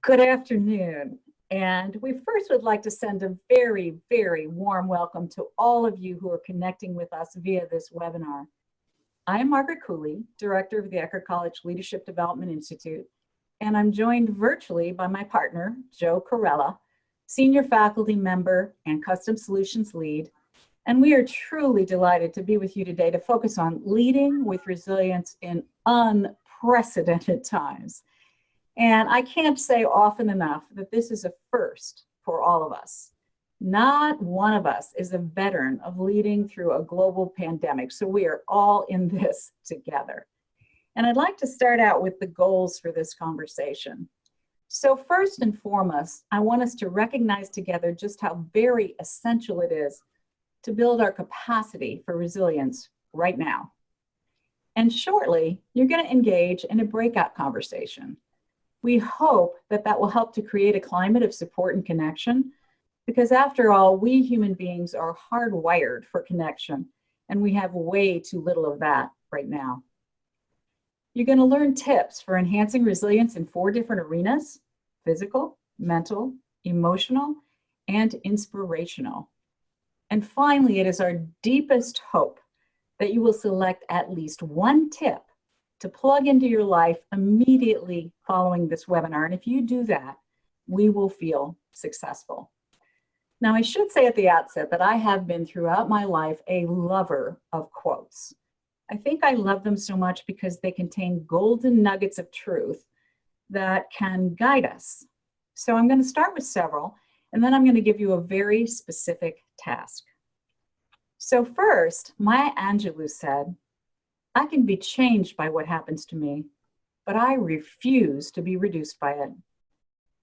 Good afternoon. And we first would like to send a very, very warm welcome to all of you who are connecting with us via this webinar. I am Margaret Cooley, Director of the Eckerd College Leadership Development Institute, and I'm joined virtually by my partner, Joe Corella, Senior Faculty Member and Custom Solutions Lead. And we are truly delighted to be with you today to focus on leading with resilience in unprecedented times. And I can't say often enough that this is a first for all of us. Not one of us is a veteran of leading through a global pandemic, so we are all in this together. And I'd like to start out with the goals for this conversation. So first and foremost, I want us to recognize together just how very essential it is to build our capacity for resilience right now. And shortly, you're going to engage in a breakout conversation. We hope that that will help to create a climate of support and connection, because after all, we human beings are hardwired for connection, and we have way too little of that right now. You're going to learn tips for enhancing resilience in 4 different arenas: physical, mental, emotional, and inspirational. And finally, it is our deepest hope that you will select at least one tip to plug into your life immediately following this webinar. And if you do that, we will feel successful. Now, I should say at the outset that I have been throughout my life a lover of quotes. I think I love them so much because they contain golden nuggets of truth that can guide us. So I'm going to start with several, and then I'm going to give you a very specific task. So first, Maya Angelou said, "I can be changed by what happens to me, but I refuse to be reduced by it."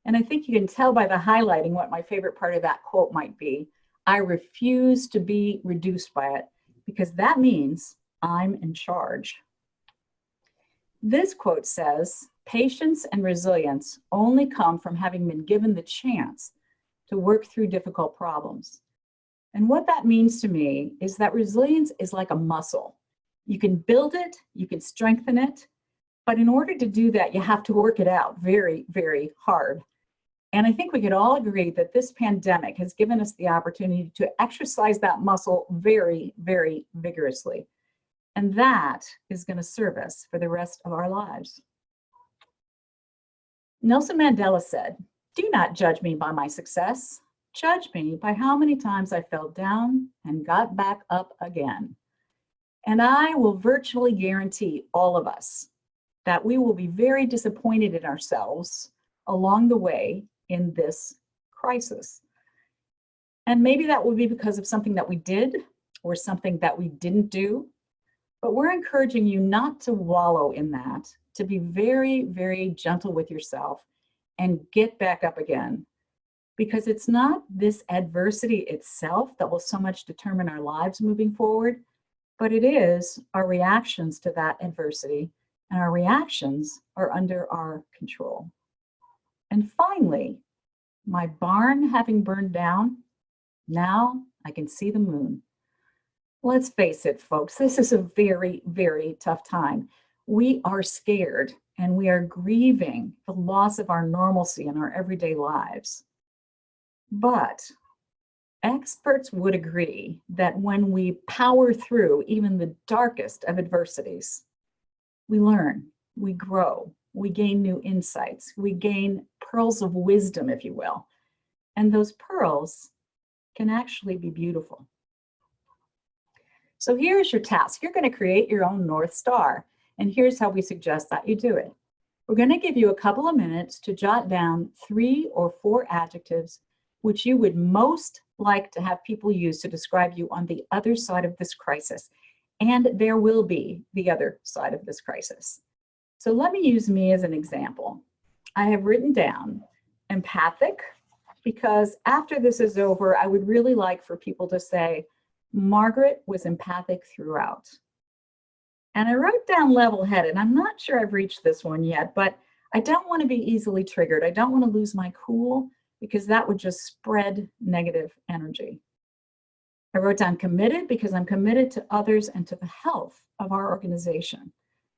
And I think you can tell by the highlighting what my favorite part of that quote might be. I refuse to be reduced by it, because that means I'm in charge. This quote says, "Patience and resilience only come from having been given the chance to work through difficult problems." And what that means to me is that resilience is like a muscle. You can build it, you can strengthen it, but in order to do that, you have to work it out very, very hard. And I think we could all agree that this pandemic has given us the opportunity to exercise that muscle very, very vigorously. And that is going to serve us for the rest of our lives. Nelson Mandela said, "Do not judge me by my success. Judge me by how many times I fell down and got back up again." And I will virtually guarantee all of us that we will be very disappointed in ourselves along the way in this crisis. And maybe that will be because of something that we did or something that we didn't do. But we're encouraging you not to wallow in that, to be very, very gentle with yourself and get back up again. Because it's not this adversity itself that will so much determine our lives moving forward, but it is our reactions to that adversity, and our reactions are under our control. And finally, my barn having burned down, now I can see the moon. Let's face it, folks, this is a very, very tough time. We are scared and we are grieving the loss of our normalcy in our everyday lives. But experts would agree that when we power through even the darkest of adversities, we learn, we grow, we gain new insights, we gain pearls of wisdom, if you will. And those pearls can actually be beautiful. So here's your task. You're going to create your own North Star. And here's how we suggest that you do it. We're going to give you a couple of minutes to jot down 3 or 4 adjectives which you would most like to have people use to describe you on the other side of this crisis. And there will be the other side of this crisis. So let me use me as an example. I have written down empathic, because after this is over, I would really like for people to say, Margaret was empathic throughout. And I wrote down level-headed. I'm not sure I've reached this one yet, but I don't want to be easily triggered. I don't want to lose my cool, because that would just spread negative energy. I wrote down committed, because I'm committed to others and to the health of our organization.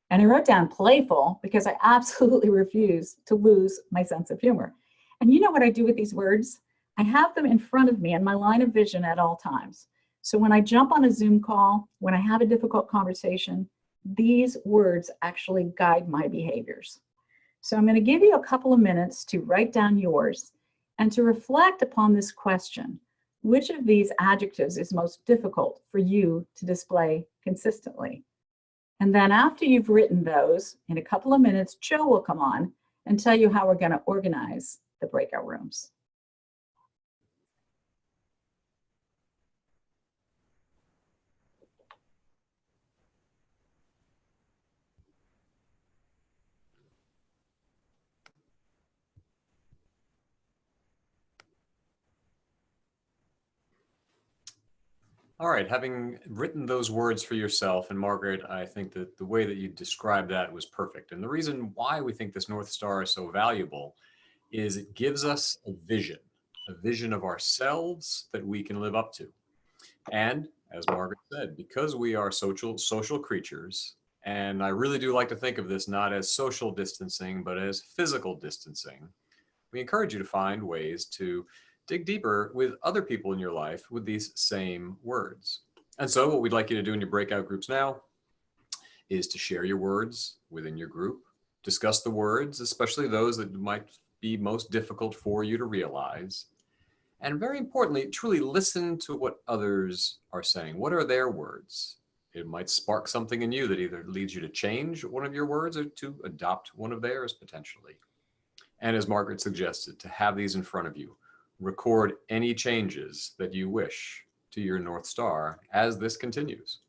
And I wrote down playful because I absolutely refuse to lose my sense of humor. And you know what I do with these words? I have them in front of me in my line of vision at all times. So when I jump on a Zoom call, when I have a difficult conversation, these words actually guide my behaviors. So I'm going to give you a couple of minutes to write down yours and to reflect upon this question. Which of these adjectives is most difficult for you to display consistently? And then after you've written those, in a couple of minutes, Joe will come on and tell you how we're going to organize the breakout rooms. All right, having written those words for yourself, and Margaret, I think that the way that you described that was perfect. And the reason why we think this North Star is so valuable is it gives us a vision of ourselves that we can live up to. And as Margaret said, because we are social creatures, and I really do like to think of this not as social distancing, but as physical distancing, we encourage you to find ways to dig deeper with other people in your life with these same words. And so what we'd like you to do in your breakout groups now is to share your words within your group, discuss the words, especially those that might be most difficult for you to realize. And very importantly, truly listen to what others are saying. What are their words? It might spark something in you that either leads you to change one of your words or to adopt one of theirs potentially. And as Margaret suggested, to have these in front of you. Record any changes that you wish to your North Star as this continues.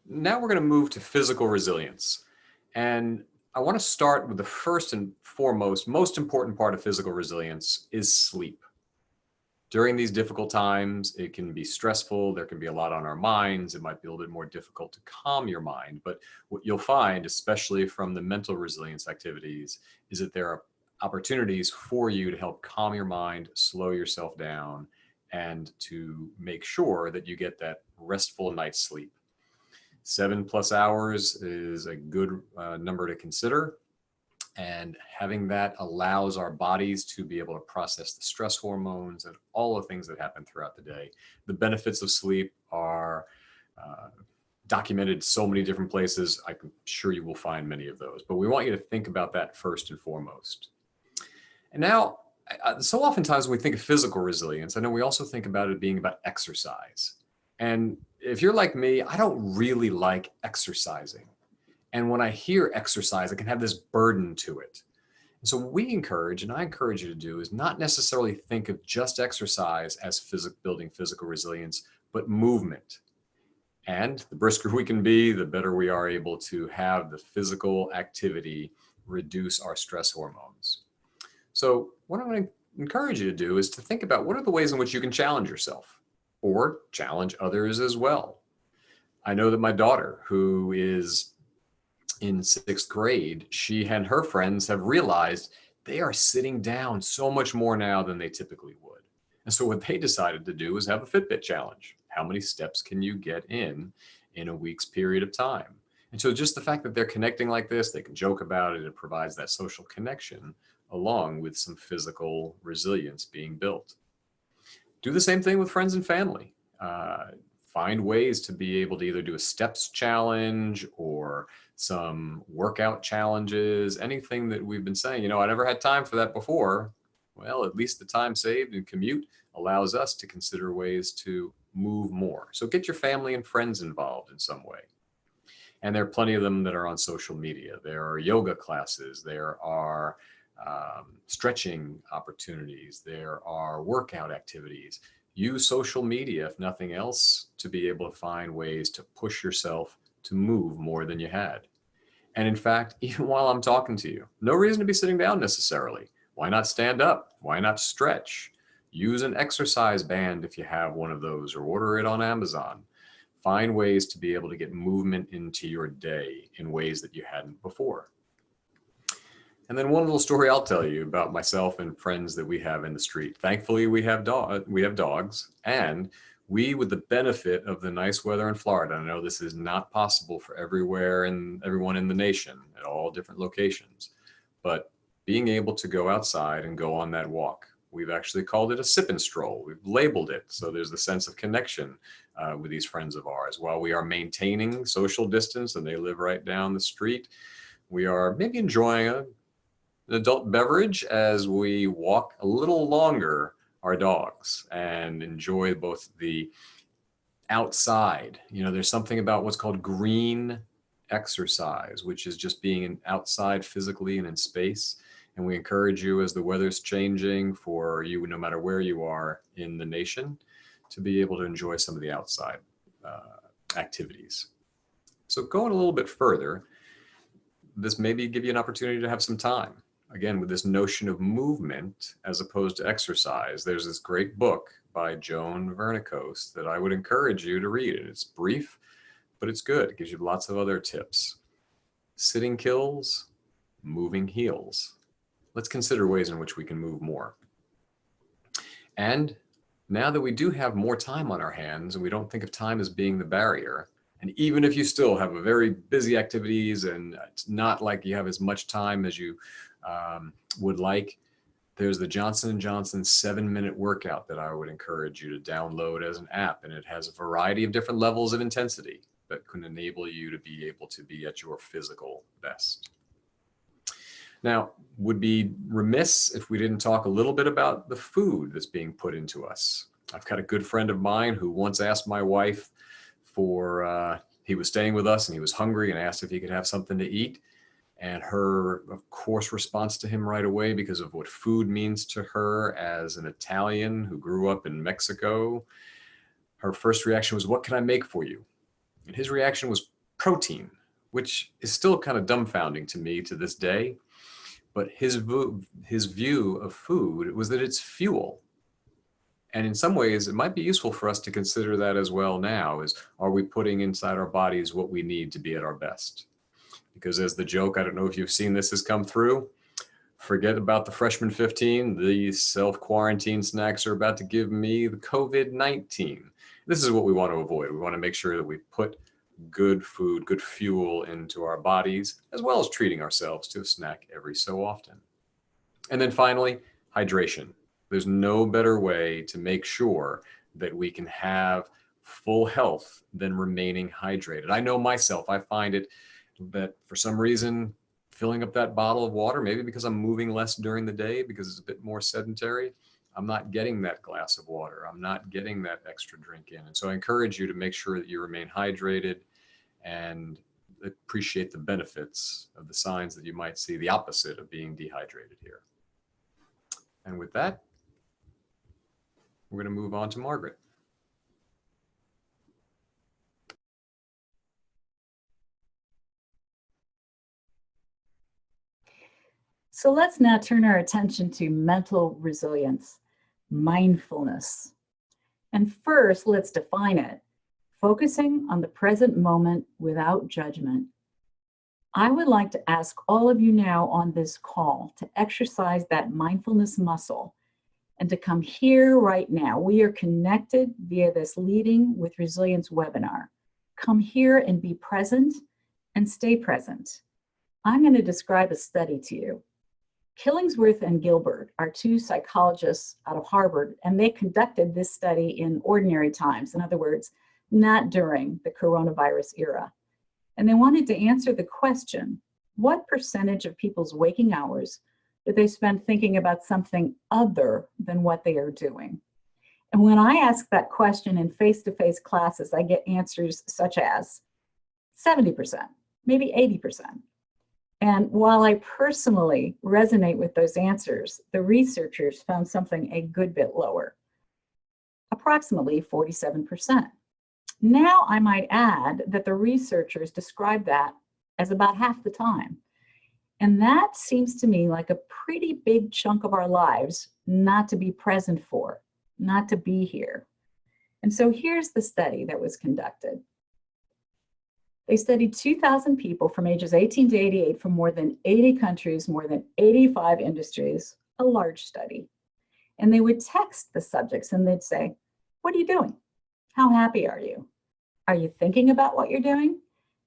Now we're going to move to physical resilience. And I want to start with the first and foremost, most important part of physical resilience is sleep. During these difficult times, it can be stressful. There can be a lot on our minds. It might be a little bit more difficult to calm your mind. But what you'll find, especially from the mental resilience activities, is that there are opportunities for you to help calm your mind, slow yourself down, and to make sure that you get that restful night's sleep. 7+ hours is a good number to consider. And having that allows our bodies to be able to process the stress hormones and all the things that happen throughout the day. The benefits of sleep are documented so many different places. I'm sure you will find many of those, but we want you to think about that first and foremost. And now, so oftentimes when we think of physical resilience, I know we also think about it being about exercise. And if you're like me, I don't really like exercising. And when I hear exercise, it can have this burden to it. And so what we encourage, and I encourage you to do, is not necessarily think of just exercise as building physical resilience, but movement. And the brisker we can be, the better we are able to have the physical activity reduce our stress hormones. So what I'm going to encourage you to do is to think about what are the ways in which you can challenge yourself or challenge others as well. I know that my daughter, who is in 6th grade, she and her friends have realized they are sitting down so much more now than they typically would. And so what they decided to do is have a Fitbit challenge. How many steps can you get in a week's period of time? And so just the fact that they're connecting like this, they can joke about it, it provides that social connection along with some physical resilience being built. Do the same thing with friends and family. Find ways to be able to either do a steps challenge or some workout challenges, anything that we've been saying, I never had time for that before. Well, at least the time saved and commute allows us to consider ways to move more. So get your family and friends involved in some way. And there are plenty of them that are on social media. There are yoga classes. There are stretching opportunities. There are workout activities. Use social media, if nothing else, to be able to find ways to push yourself to move more than you had. And in fact, even while I'm talking to you, no reason to be sitting down necessarily. Why not stand up? Why not stretch? Use an exercise band if you have one of those, or order it on Amazon. Find ways to be able to get movement into your day in ways that you hadn't before. And then one little story I'll tell you about myself and friends that we have in the street. Thankfully, we have dogs, and we, with the benefit of the nice weather in Florida, I know this is not possible for everywhere and everyone in the nation at all different locations, but being able to go outside and go on that walk. We've actually called it a sip and stroll. We've labeled it. So there's the sense of connection with these friends of ours. While we are maintaining social distance and they live right down the street, we are maybe enjoying an adult beverage as we walk a little longer our dogs and enjoy both the outside. You know, there's something about what's called green exercise, which is just being outside physically and in space. And we encourage you, as the weather's changing for you, no matter where you are in the nation, to be able to enjoy some of the outside activities. So going a little bit further, this maybe give you an opportunity to have some time. Again, with this notion of movement as opposed to exercise, there's this great book by Joan Vernikos that I would encourage you to read. And it's brief, but it's good. It gives you lots of other tips. Sitting kills, moving heals. Let's consider ways in which we can move more. And now that we do have more time on our hands and we don't think of time as being the barrier, and even if you still have a very busy activities and it's not like you have as much time as you would like, there's the Johnson & Johnson 7-minute workout that I would encourage you to download as an app. And it has a variety of different levels of intensity that can enable you to be able to be at your physical best. Now, would be remiss if we didn't talk a little bit about the food that's being put into us. I've got a good friend of mine who once asked my wife for, he was staying with us and he was hungry and asked if he could have something to eat. And her, of course, response to him right away, because of what food means to her as an Italian who grew up in Mexico, her first reaction was, "What can I make for you?" And his reaction was protein, which is still kind of dumbfounding to me to this day. But his view of food was that it's fuel. And in some ways, it might be useful for us to consider that as well now, is are we putting inside our bodies what we need to be at our best? Because as the joke, I don't know if you've seen this has come through, forget about the freshman 15, these self-quarantine snacks are about to give me the COVID-19. This is what we want to avoid. We want to make sure that we put good food, good fuel into our bodies, as well as treating ourselves to a snack every so often. And then finally, hydration. There's no better way to make sure that we can have full health than remaining hydrated. I know myself, I find it that for some reason, filling up that bottle of water, maybe because I'm moving less during the day, because it's a bit more sedentary, I'm not getting that glass of water. I'm not getting that extra drink in. And so I encourage you to make sure that you remain hydrated and appreciate the benefits of the signs that you might see, the opposite of being dehydrated here. And with that, we're going to move on to Margaret. So let's now turn our attention to mental resilience, mindfulness. And first, let's define it. Focusing on the present moment without judgment. I would like to ask all of you now on this call to exercise that mindfulness muscle and to come here right now. We are connected via this Leading with Resilience webinar. Come here and be present and stay present. I'm going to describe a study to you. Killingsworth and Gilbert are two psychologists out of Harvard, and they conducted this study in ordinary times. In other words, not during the coronavirus era. And they wanted to answer the question, what percentage of people's waking hours do they spend thinking about something other than what they are doing? And when I ask that question in face-to-face classes, I get answers such as 70%, maybe 80%. And while I personally resonate with those answers, the researchers found something a good bit lower, approximately 47%. Now I might add that the researchers describe that as about half the time. And that seems to me like a pretty big chunk of our lives not to be present for, not to be here. And so here's the study that was conducted. They studied 2,000 people from ages 18 to 88 from more than 80 countries, more than 85 industries, a large study. And they would text the subjects and they'd say, "What are you doing?" How happy are you? Are you thinking about what you're doing?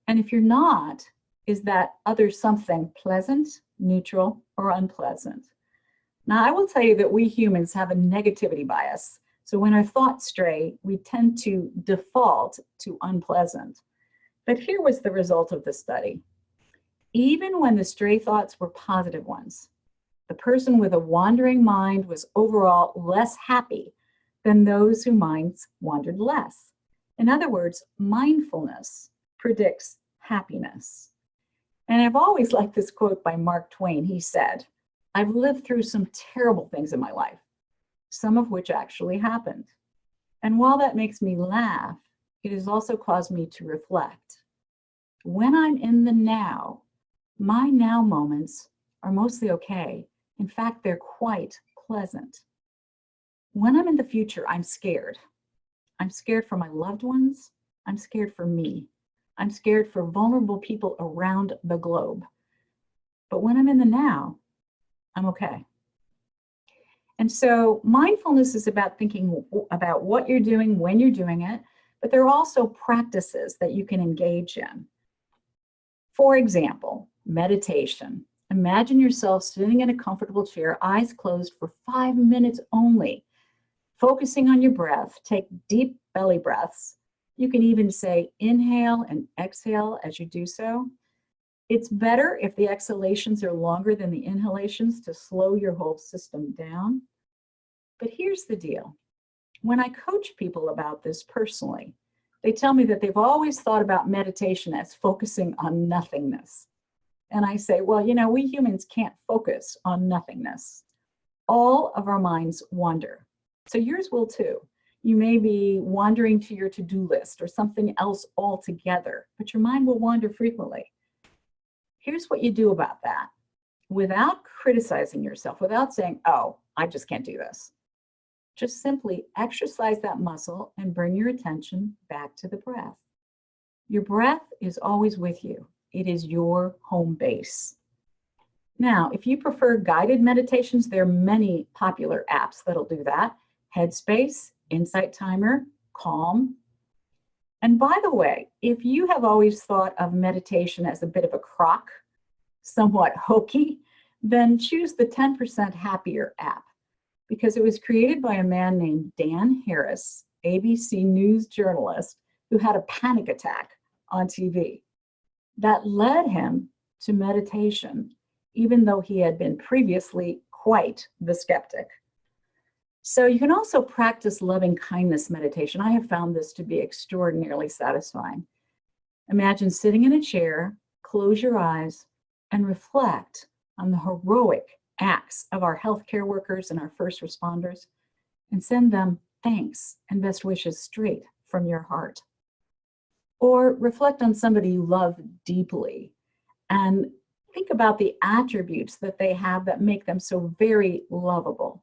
And if you're not, is that other something pleasant, neutral, or unpleasant? Now, I will tell you that we humans have a negativity bias. So when our thoughts stray, we tend to default to unpleasant. But here was the result of the study. Even when the stray thoughts were positive ones, the person with a wandering mind was overall less happy than those whose minds wandered less. In other words, mindfulness predicts happiness. And I've always liked this quote by Mark Twain. He said, "I've lived through some terrible things in my life, some of which actually happened. And while that makes me laugh, it has also caused me to reflect. When I'm in the now, my now moments are mostly okay. In fact, they're quite pleasant. When I'm in the future, I'm scared. I'm scared for my loved ones. I'm scared for me. I'm scared for vulnerable people around the globe. But when I'm in the now, I'm okay." And so mindfulness is about thinking about what you're doing when you're doing it, but there are also practices that you can engage in. For example, meditation. Imagine yourself sitting in a comfortable chair, eyes closed for 5 minutes only, focusing on your breath. Take deep belly breaths. You can even say inhale and exhale as you do so. It's better if the exhalations are longer than the inhalations to slow your whole system down. But here's the deal. When I coach people about this personally, they tell me that they've always thought about meditation as focusing on nothingness. And I say, well, we humans can't focus on nothingness. All of our minds wander. So yours will too. You may be wandering to your to-do list or something else altogether, but your mind will wander frequently. Here's what you do about that. Without criticizing yourself, without saying, oh, I just can't do this. Just simply exercise that muscle and bring your attention back to the breath. Your breath is always with you. It is your home base. Now, if you prefer guided meditations, there are many popular apps that'll do that. Headspace, Insight Timer, Calm. And by the way, if you have always thought of meditation as a bit of a crock, somewhat hokey, then choose the 10% Happier app, because it was created by a man named Dan Harris, ABC News journalist, who had a panic attack on TV. That led him to meditation, even though he had been previously quite the skeptic. So you can also practice loving kindness meditation. I have found this to be extraordinarily satisfying. Imagine sitting in a chair, close your eyes, and reflect on the heroic acts of our healthcare workers and our first responders, and send them thanks and best wishes straight from your heart. Or reflect on somebody you love deeply and think about the attributes that they have that make them so very lovable,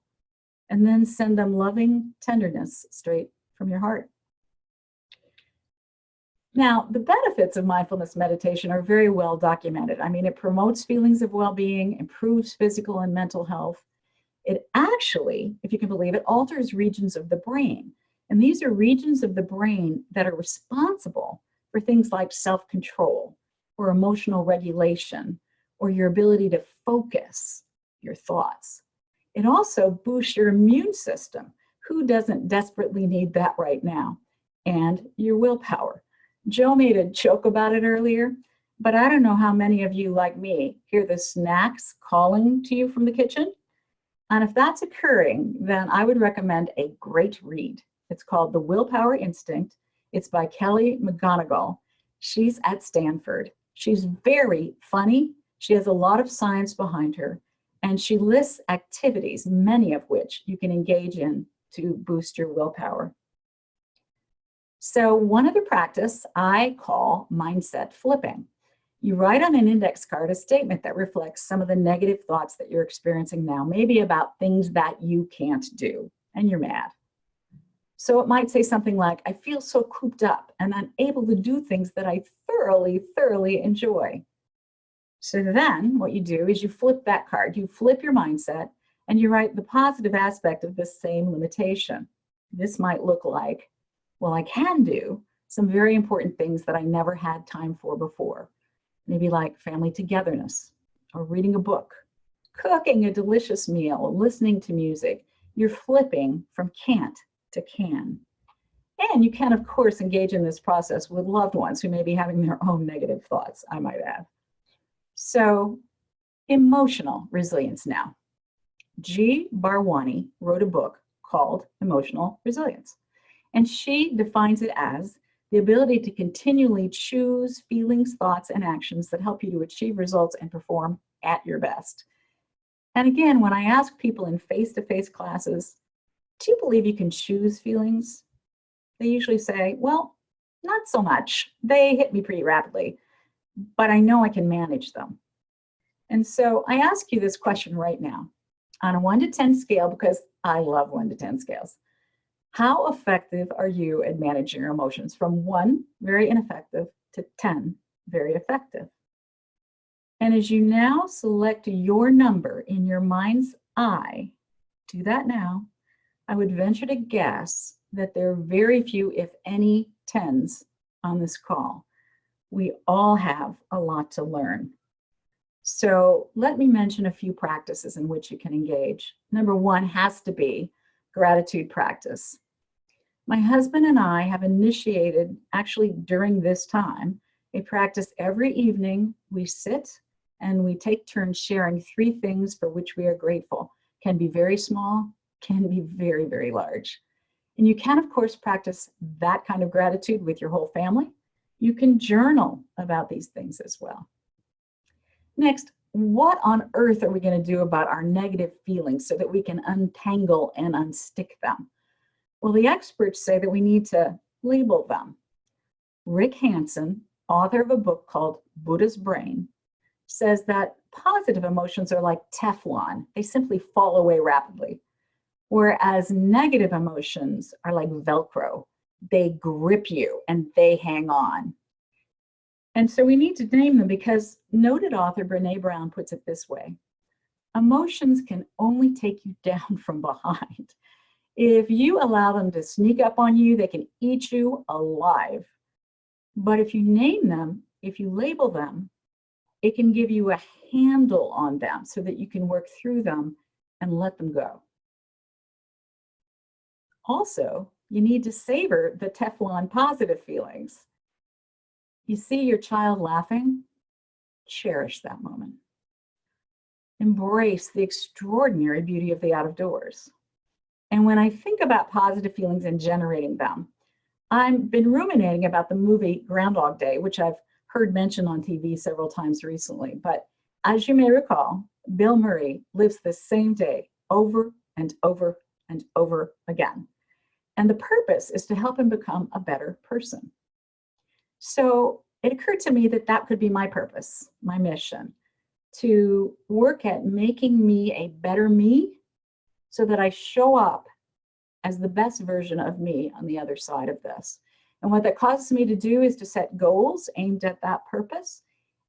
and then send them loving tenderness straight from your heart. Now, the benefits of mindfulness meditation are very well documented. I mean, it promotes feelings of well-being, improves physical and mental health. It actually, if you can believe it, alters regions of the brain. And these are regions of the brain that are responsible for things like self-control or emotional regulation or your ability to focus your thoughts. It also boosts your immune system. Who doesn't desperately need that right now? And your willpower. Joe made a joke about it earlier, but I don't know how many of you, like me, hear the snacks calling to you from the kitchen. And if that's occurring, then I would recommend a great read. It's called The Willpower Instinct. It's by Kelly McGonigal. She's at Stanford. She's very funny. She has a lot of science behind her, and she lists activities, many of which you can engage in to boost your willpower. So one other practice I call mindset flipping. You write on an index card a statement that reflects some of the negative thoughts that you're experiencing now, maybe about things that you can't do, and you're mad. So it might say something like, I feel so cooped up and unable to do things that I thoroughly enjoy. So then what you do is you flip that card, you flip your mindset, and you write the positive aspect of this same limitation. This might look like, Well, I can do some very important things that I never had time for before. Maybe like family togetherness, or reading a book, cooking a delicious meal, listening to music. You're flipping from can't to can. And you can, of course, engage in this process with loved ones who may be having their own negative thoughts, I might add. So, emotional resilience now. G. Barwani wrote a book called Emotional Resilience, and she defines it as the ability to continually choose feelings, thoughts, and actions that help you to achieve results and perform at your best. And again, when I ask people in face-to-face classes, do you believe you can choose feelings? They usually say, well, not so much. They hit me pretty rapidly, but I know I can manage them. And so I ask you this question right now on a 1 to 10 scale, because I love 1 to 10 scales. How effective are you at managing your emotions? From 1, very ineffective, to 10, very effective. And as you now select your number in your mind's eye, do that now, I would venture to guess that there are very few, if any, 10s on this call. We all have a lot to learn. So let me mention a few practices in which you can engage. Number 1 has to be gratitude practice. My husband and I have initiated, actually during this time, a practice every evening. We sit and we take turns sharing 3 things for which we are grateful. Can be very small, can be very, very large. And you can, of course, practice that kind of gratitude with your whole family. You can journal about these things as well. Next, what on earth are we going to do about our negative feelings so that we can untangle and unstick them? Well, the experts say that we need to label them. Rick Hanson, author of a book called Buddha's Brain, says that positive emotions are like Teflon. They simply fall away rapidly, whereas negative emotions are like Velcro. They grip you and they hang on. And so we need to name them because noted author Brené Brown puts it this way: emotions can only take you down from behind. If you allow them to sneak up on you, they can eat you alive. But if you name them, if you label them, it can give you a handle on them so that you can work through them and let them go. Also, you need to savor the Teflon positive feelings. You see your child laughing? Cherish that moment. Embrace the extraordinary beauty of the out of doors. And when I think about positive feelings and generating them, I've been ruminating about the movie Groundhog Day, which I've heard mentioned on TV several times recently. But as you may recall, Bill Murray lives the same day over and over and over again. And the purpose is to help him become a better person. So it occurred to me that that could be my purpose, my mission, to work at making me a better me so that I show up as the best version of me on the other side of this. And what that causes me to do is to set goals aimed at that purpose.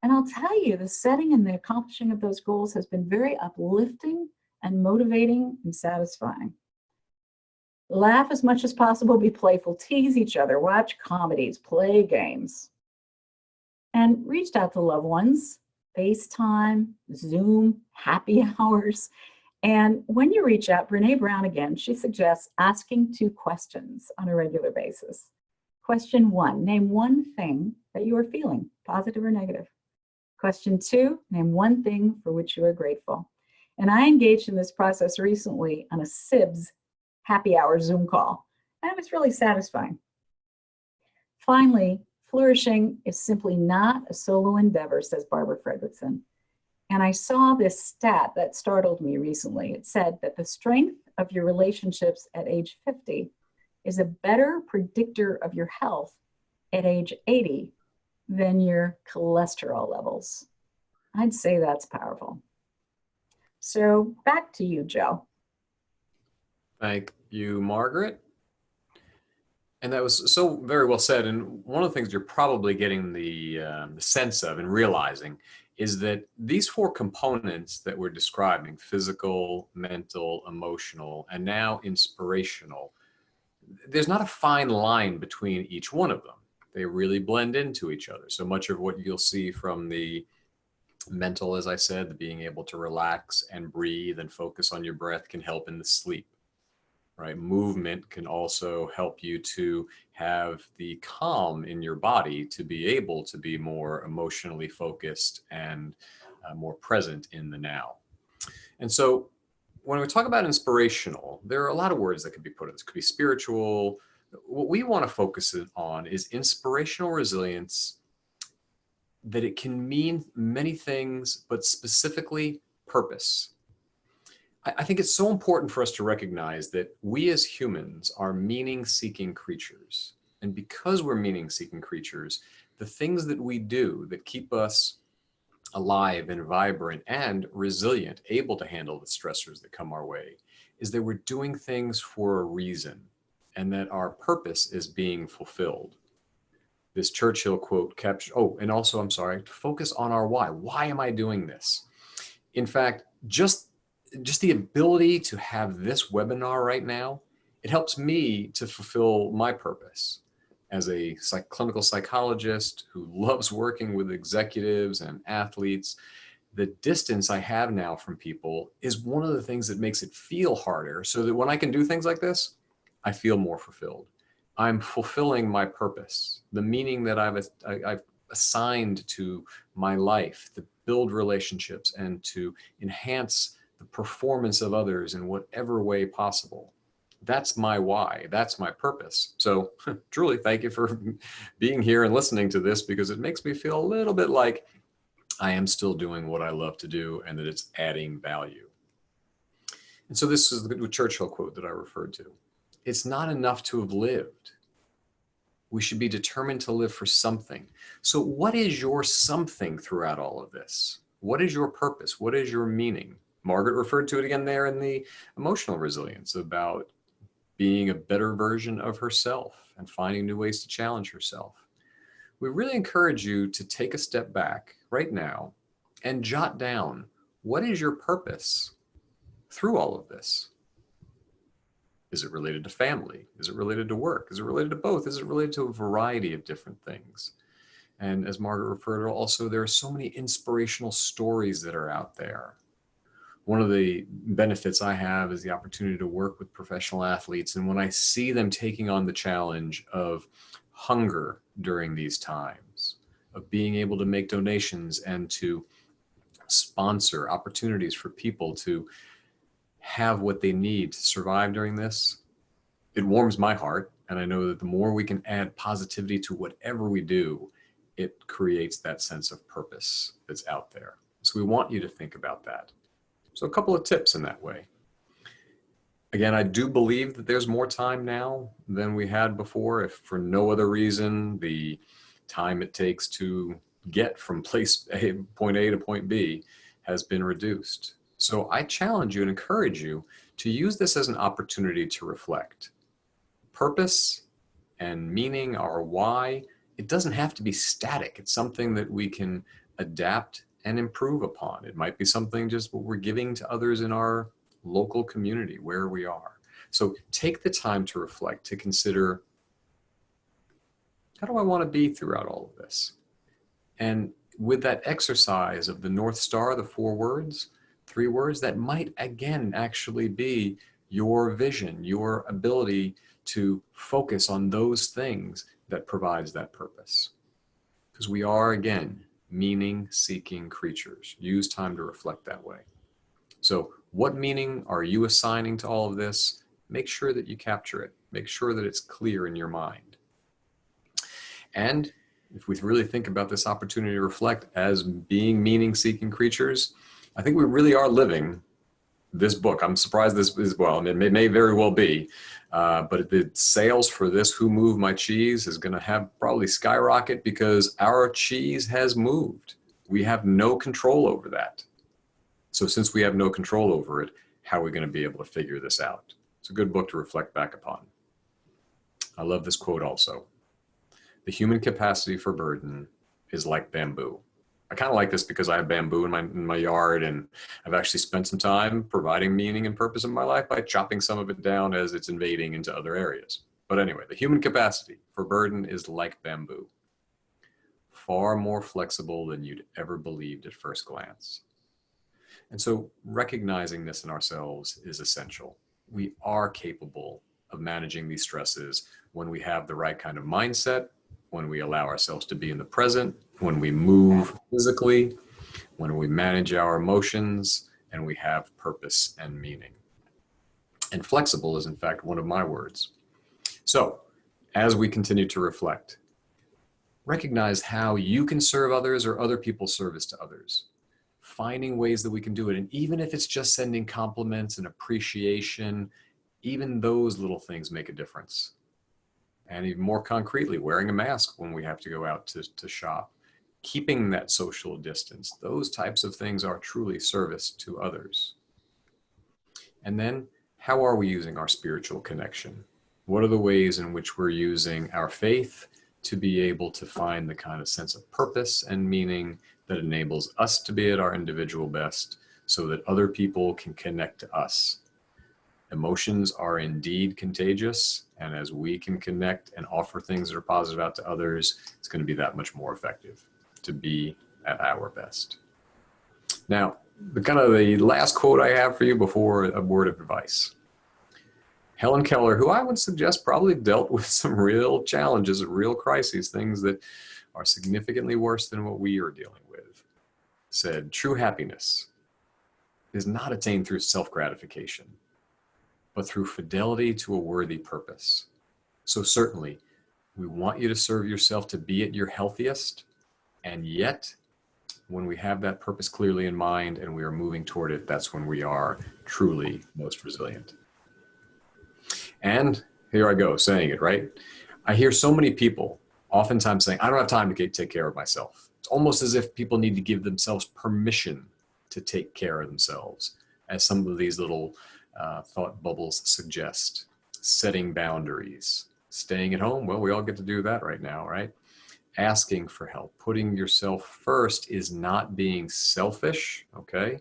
And I'll tell you, the setting and the accomplishing of those goals has been very uplifting and motivating and satisfying. Laugh as much as possible, be playful, tease each other, watch comedies, play games, and reach out to loved ones, FaceTime, Zoom, happy hours. And when you reach out, Brené Brown again, she suggests asking 2 questions on a regular basis. Question 1, name 1 thing that you are feeling, positive or negative. Question 2, name 1 thing for which you are grateful. And I engaged in this process recently on a SIBS happy hour Zoom call, and it was really satisfying. Finally, flourishing is simply not a solo endeavor, says Barbara Fredrickson. And I saw this stat that startled me recently. It said that the strength of your relationships at age 50 is a better predictor of your health at age 80 than your cholesterol levels. I'd say that's powerful. So back to you, Joe. Thank you, Margaret. And that was so very well said. And one of the things you're probably getting the sense of and realizing is that these 4 components that we're describing, physical, mental, emotional, and now inspirational, there's not a fine line between each one of them. They really blend into each other. So much of what you'll see from the mental, as I said, the being able to relax and breathe and focus on your breath can help in the sleep, right? Movement can also help you to have the calm in your body to be able to be more emotionally focused and more present in the now. And so when we talk about inspirational, there are a lot of words that could be put in. This could be spiritual. What we want to focus on is inspirational resilience, that it can mean many things, but specifically purpose. I think it's so important for us to recognize that we as humans are meaning-seeking creatures. And because we're meaning-seeking creatures, the things that we do that keep us alive and vibrant and resilient, able to handle the stressors that come our way, is that we're doing things for a reason and that our purpose is being fulfilled. This Churchill quote captured, and also, I'm sorry, focus on our why. Why am I doing this? In fact, just the ability to have this webinar right now, it helps me to fulfill my purpose as a clinical psychologist who loves working with executives and athletes. The distance I have now from people is one of the things that makes it feel harder, so that when I can do things like this, I feel more fulfilled. I'm fulfilling my purpose, the meaning that I've assigned to my life, to build relationships and to enhance the performance of others in whatever way possible. That's my why. That's my purpose. So truly, thank you for being here and listening to this, because it makes me feel a little bit like I am still doing what I love to do and that it's adding value. And so this is the Churchill quote that I referred to. It's not enough to have lived. We should be determined to live for something. So what is your something throughout all of this? What is your purpose? What is your meaning? Margaret referred to it again there in the emotional resilience, about being a better version of herself and finding new ways to challenge herself. We really encourage you to take a step back right now and jot down, what is your purpose through all of this? Is it related to family? Is it related to work? Is it related to both? Is it related to a variety of different things? And as Margaret referred to, also, there are so many inspirational stories that are out there. One of the benefits I have is the opportunity to work with professional athletes. And when I see them taking on the challenge of hunger during these times, of being able to make donations and to sponsor opportunities for people to have what they need to survive during this, it warms my heart. And I know that the more we can add positivity to whatever we do, it creates that sense of purpose that's out there. So we want you to think about that. So a couple of tips in that way. Again, I do believe that there's more time now than we had before, if for no other reason, the time it takes to get from point A to point B has been reduced. So I challenge you and encourage you to use this as an opportunity to reflect. Purpose and meaning, our why, it doesn't have to be static. It's something that we can adapt and improve upon. It might be something just what we're giving to others in our local community where we are. So take the time to reflect, to consider, how do I want to be throughout all of this? And with that exercise of the North Star, the 4 words, 3 words, that might again actually be your vision, your ability to focus on those things that provides that purpose. Because we are, again, meaning-seeking creatures. Use time to reflect that way. So what meaning are you assigning to all of this? Make sure that you capture it. Make sure that it's clear in your mind. And if we really think about this opportunity to reflect as being meaning-seeking creatures, I think we really are living this book. I'm surprised this is, well, it may very well be, but the sales for this Who Moved My Cheese is going to have probably skyrocket, because our cheese has moved. We have no control over that. So since we have no control over it, how are we going to be able to figure this out? It's a good book to reflect back upon. I love this quote also. The human capacity for burden is like bamboo. I kind of like this because I have bamboo in my yard, and I've actually spent some time providing meaning and purpose in my life by chopping some of it down as it's invading into other areas. But anyway, the human capacity for burden is like bamboo, far more flexible than you'd ever believed at first glance. And so recognizing this in ourselves is essential. We are capable of managing these stresses when we have the right kind of mindset, when we allow ourselves to be in the present, when we move physically, when we manage our emotions, and we have purpose and meaning. And flexible is in fact one of my words. So as we continue to reflect, recognize how you can serve others or other people's service to others. Finding ways that we can do it. And even if it's just sending compliments and appreciation, even those little things make a difference. And even more concretely, wearing a mask when we have to go out to shop, keeping that social distance, those types of things are truly service to others. And then, how are we using our spiritual connection? What are the ways in which we're using our faith to be able to find the kind of sense of purpose and meaning that enables us to be at our individual best so that other people can connect to us? Emotions are indeed contagious, and as we can connect and offer things that are positive out to others, it's going to be that much more effective to be at our best. Now, the last quote I have for you before a word of advice. Helen Keller, who I would suggest probably dealt with some real challenges, real crises, things that are significantly worse than what we are dealing with, said, "True happiness is not attained through self-gratification, but through fidelity to a worthy purpose." So certainly, we want you to serve yourself to be at your healthiest, and yet, when we have that purpose clearly in mind and we are moving toward it, that's when we are truly most resilient. And here I go, saying it, right? I hear so many people oftentimes saying, I don't have time to take care of myself. It's almost as if people need to give themselves permission to take care of themselves, as some of these little thought bubbles suggest. Setting boundaries, staying at home. Well, we all get to do that right now, right? Asking for help, putting yourself first is not being selfish, okay?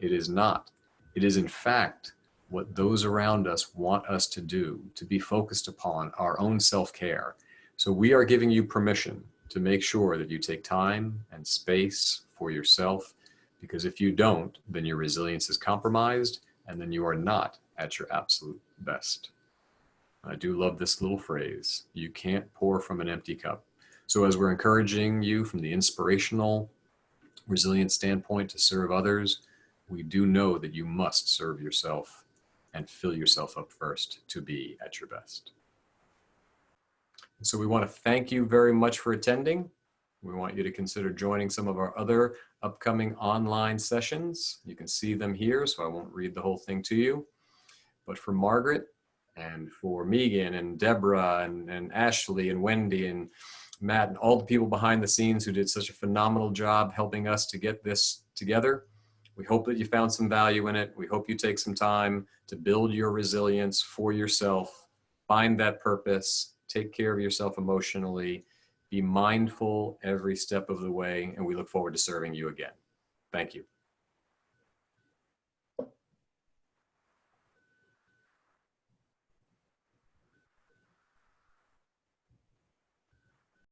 It is not. It is in fact what those around us want us to do, to be focused upon our own self-care. So we are giving you permission to make sure that you take time and space for yourself, because if you don't, then your resilience is compromised, and then you are not at your absolute best. I do love this little phrase, you can't pour from an empty cup. So as we're encouraging you from the inspirational resilience standpoint to serve others, we do know that you must serve yourself and fill yourself up first to be at your best. So we want to thank you very much for attending. We want you to consider joining some of our other upcoming online sessions. You can see them here, so I won't read the whole thing to you. But for Margaret and for Megan and Deborah and Ashley and Wendy and Matt and all the people behind the scenes who did such a phenomenal job helping us to get this together, we hope that you found some value in it. We hope you take some time to build your resilience for yourself, find that purpose, take care of yourself emotionally, be mindful every step of the way, and we look forward to serving you again. Thank you.